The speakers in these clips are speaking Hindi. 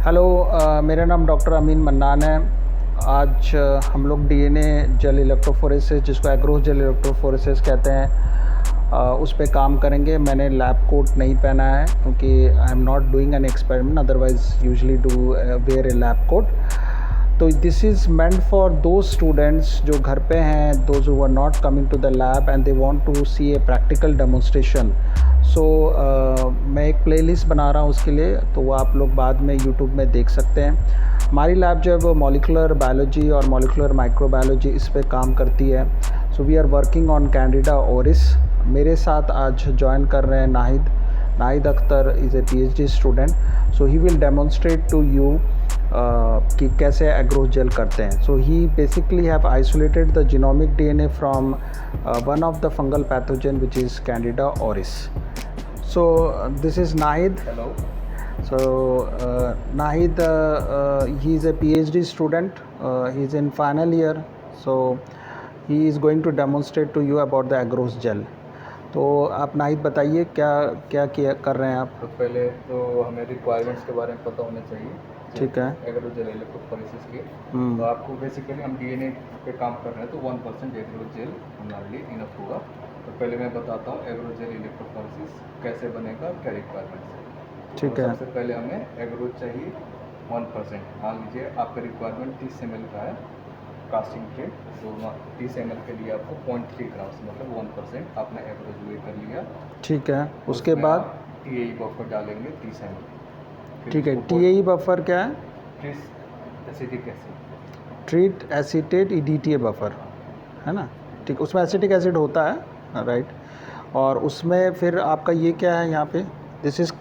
हेलो, मेरा नाम डॉक्टर अमीन मन्नान है। आज हम लोग डीएनए जेल इलेक्ट्रोफोरेसिस, जिसको एग्रोस जेल इलेक्ट्रोफोरेसिस कहते हैं, उस पे काम करेंगे। मैंने लैब कोट नहीं पहना है क्योंकि I am not doing an experiment, otherwise usually do wear a lab coat. तो दिस इज़ मेंट फॉर दो स्टूडेंट्स जो घर पे हैं, those who are not coming to the lab and they want to see a practical demonstration. So मैं एक प्लेलिस्ट बना रहा हूँ उसके लिए, तो वो आप लोग बाद में यूट्यूब में देख सकते हैं। हमारी लैब जो है वो मॉलिकुलर बायोलॉजी और मॉलिकुलर माइक्रोबायोलॉजी इस पे काम करती है। So we are working on Candida auris. मेरे साथ आज ज्वाइन कर रहे हैं Nahid Akhtar is a PhD student. So he will demonstrate to you कि कैसे एग्रोस जेल करते हैं। So he basically have isolated the genomic DNA from one of the fungal pathogen which is Candida auris. So this is Nahid. Hello. So Nahid, he is a PhD student. He is in final year. So he is going to demonstrate to you about the agarose gel. तो आप नाहिद बताइए क्या क्या किया कर रहे हैं आप? तो पहले तो हमें रिक्वायरमेंट्स के बारे में पता होना चाहिए। ठीक है। एग्रोस जेल इलेक्ट्रोफोरेसिस के तो आपको बेसिकली हम DNA पे काम कर रहे हैं, तो 1% एग्रोस जेल हमारे लिए इनफ होगा। तो पहले मैं बताता हूँ एग्रोस जेल इलेक्ट्रोफोरेसिस कैसे बनेगा, क्या रिक्वायरमेंट्स है। ठीक है। सबसे पहले हमें एग्रोस चाहिए 1%। मान लीजिए आपका रिक्वायरमेंट 30 ml का है कास्टिंग ट्रे, तो 30 ml के लिए आपको 0.3 ग्राम मतलब 1% आपने एग्रोस वे कर लिया। ठीक है। उसके बाद TAE बफर डालेंगे 30 ml। ठीक है। TAE बफर क्या है? Treat acetic acid. Treat acetate EDTA buffer है ना? ठीक, उसमें एसिटिक एसिड होता है, राइट। और उसमें फिर आपका ये क्या है यहाँ पे? This is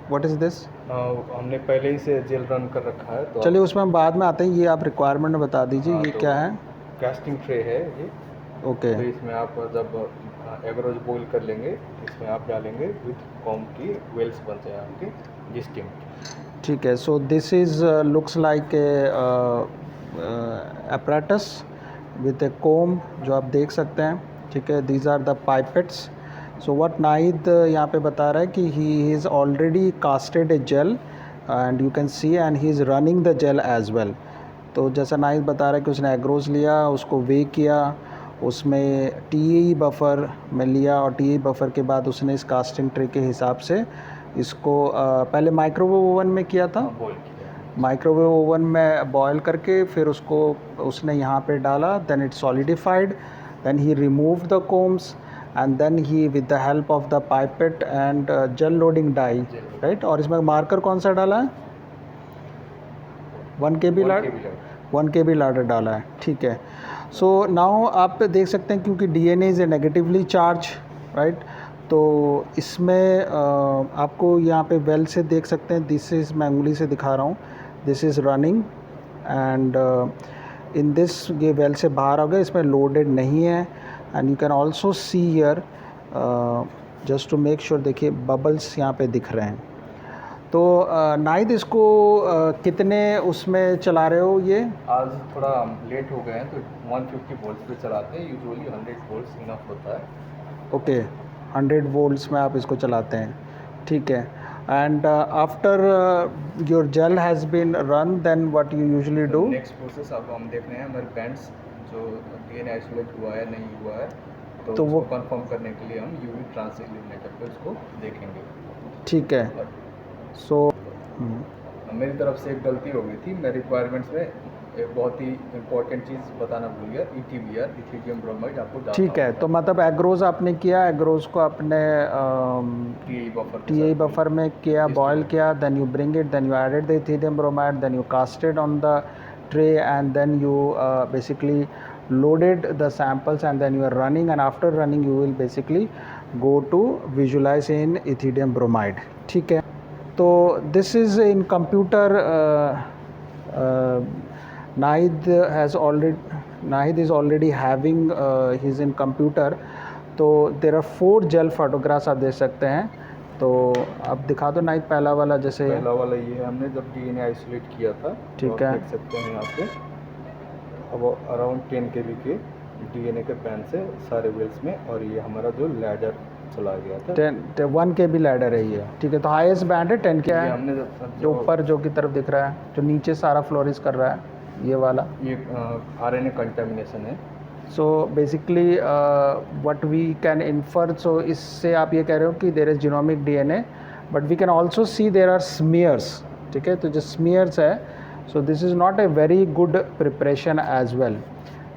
what is this? हमने पहले ही से जेल रन कर रखा है, तो चलिए उसमें हम बाद में आते हैं। ये आप रिक्वायरमेंट बता दीजिए। ये तो क्या है? कास्टिंग ट्रे है ये। ओके। तो इसमें आप जब एग्रोस बॉईल कर लेंगे, इसमें आप डालेंगे विथ कॉम की वेल्स बनते हैं आपके जिस्टिंग। ठीक है। So this is looks like a apparatus with a comb, जो आप देख सकते हैं। ठीक है। These are the pipettes. So what Nahid यहाँ पे बता रहा है कि he is already casted a gel and you can see and he is running the gel as well. तो जैसा नाहिद बता रहा है कि उसने एग्रोस लिया, उसको वे किया, उसमें TAE बफर में लिया और TAE बफर के बाद उसने इस कास्टिंग ट्रे के हिसाब से इसको पहले माइक्रोवेव ओवन में किया था। बॉईल किया। माइक्रोवेव ओवन में बॉयल करके फिर उसको उसने यहाँ पे डाला, then it solidified, then he removed the combs and then he with the help of the pipette and gel loading dye, right. और इसमें मार्कर कौन सा डाला है? 1 kb लाडर डाला है। ठीक है। सो नाउ आप देख सकते हैं क्योंकि DNA is a negatively charge, right. तो इसमें आपको यहाँ पे वेल से देख सकते हैं। दिस इज़, मैं उंगली से दिखा रहा हूँ, this is running and in this, ये वेल से बाहर आ गया, इसमें लोडेड नहीं है। And you can also see here, just to make sure, देखिए बबल्स यहाँ पे दिख रहे हैं। तो नाहिद इसको कितने उसमें चला रहे हो ये? आज थोड़ा लेट हो गए हैं, तो 150 वोल्ट्स पे चलाते हैं। यूजुअली 100 वोल्ट्स इनफ होता है। ओके, 100 वोल्ट्स में आप इसको चलाते हैं। ठीक है। And after your gel has been run, then what you usually do? Next process अब हम देख रहे हैं हमारे बैंड्स जो DNA आइसोलेट हुआ है नहीं हुआ है, तो वो कंफर्म करने के लिए हम UV ट्रांसलेट करके उसको देखेंगे। ठीक है। सो मेरी तरफ से एक गलती हो गई थी। मैं रिक्वायरमेंट्स में एक बहुत ही इम्पोर्टेंट चीज़ बताना भूल गया, ETBR, इथीडियम ब्रोमाइड आपको डालना ठीक है। तो मतलब एग्रोस आपने किया, एग्रोस को आपने TAE बफर में किया, बॉयल किया, then you bring it, then you added the ethidium bromide, then you casted on the tray and then you basically loaded the samples and then you are running, and after running you will basically go to visualize in ethidium bromide. ठीक है। तो this is in computer, Nahid is already having he's in computer. तो there are 4 gel photographs आप देख सकते हैं। तो आप दिखा दो नाहिद, पहला वाला जैसे है। पहला वाला ये हमने जब DNA आइसोलेट किया था। ठीक है। देख सकते हैं यहाँ पे अब अराउंड 10 kb के DNA के पैन से सारे वेल्स में, और ये हमारा जो लैडर चला गया था। 1 KB लैडर है ये, ठीक है। तो हाईएस्ट बैंड है 10 क्या ये है? हमने जो ऊपर जो की तरफ दिख रहा है, जो नीचे सारा फ्लोरिश कर रहा है, ये वाला, ये RNA कंटामिनेशन है। So basically what we can infer, so इससे आप ये कह रहे हो कि there is genomic DNA, but we can also see there are smears, ठीक है। तो जो स्मीयर्स है, so this is not a very good preparation as well,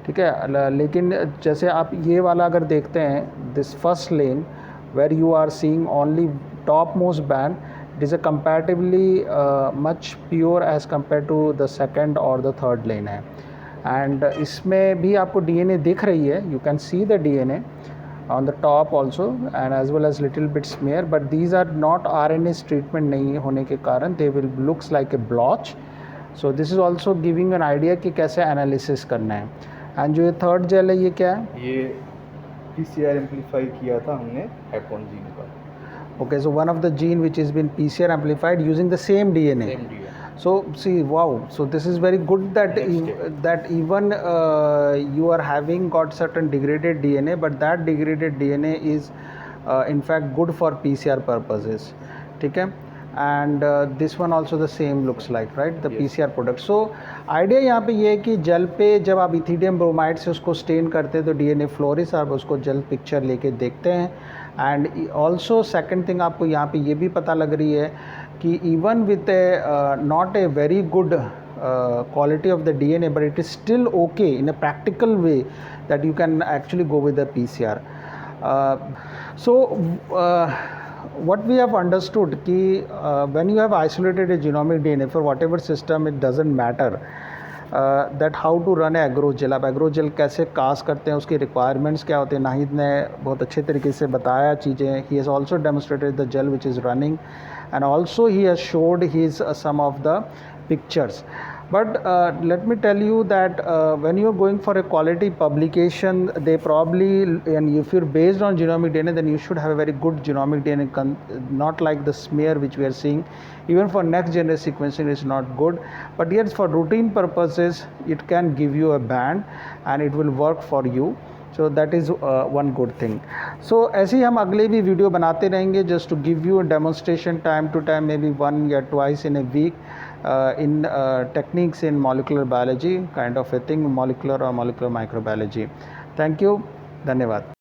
ठीक है। लेकिन जैसे आप ये वाला अगर देखते हैं, this first lane where you are seeing only top most band, it is a comparatively much pure as compare to the second और द थर्ड लेन है। एंड इसमें भी आपको डीएनए दिख रही है, you can see the DNA on the top also and as well as little bit smear, but these are not RNase treatment नहीं होने के कारण they will looks like a blotch, so this is also giving an idea कि कैसे analysis करना है। and जो ये third gel है, ये क्या है? ये PCR एम्पलीफाई किया था हमने हैपॉन जीन का। Okay, so one of the gene which has been PCR amplified using the same DNA. Same DNA. So see, wow, so this is very good that that even you are having got certain degraded DNA, but that degraded DNA is in fact good for PCR purposes, ठीक है। and this one also the same looks like, right, the PCR product. so idea यहाँ पे ये है कि जेल पे जब आप इथिडियम ब्रोमाइड से उसको स्टेन करते हैं तो DNA फ्लोरिस, आप उसको जेल पिक्चर लेके देखते हैं। एंड ऑल्सो सेकेंड थिंग आपको यहाँ पे ये भी पता लग रही है कि even with A not a very good quality of the DNA, but it is still okay in a practical way that you can actually go with the PCR. What we have understood कि when you have isolated a genomic DNA for whatever system, it doesn't matter that how to run a agro gel, आप agro gel कैसे कास्ट करते हैं, उसकी requirements क्या होते हैं। नाहिद ने बहुत अच्छे तरीके से बताया चीज़ें। he has also demonstrated the gel which is running and also he has showed his some of the pictures. But let me tell you that when you are going for a quality publication, they probably, and if you're based on genomic DNA, then you should have a very good genomic DNA, not like the smear which we are seeing. Even for next generation sequencing is not good, but yes, for routine purposes it can give you a band and it will work for you. So that is one good thing. So ऐसे ही हम अगले भी वीडियो बनाते रहेंगे, just to give you a demonstration time to time, maybe 1 or twice in a week in techniques in molecular biology kind of a thing, molecular or molecular microbiology. Thank you, धन्यवाद।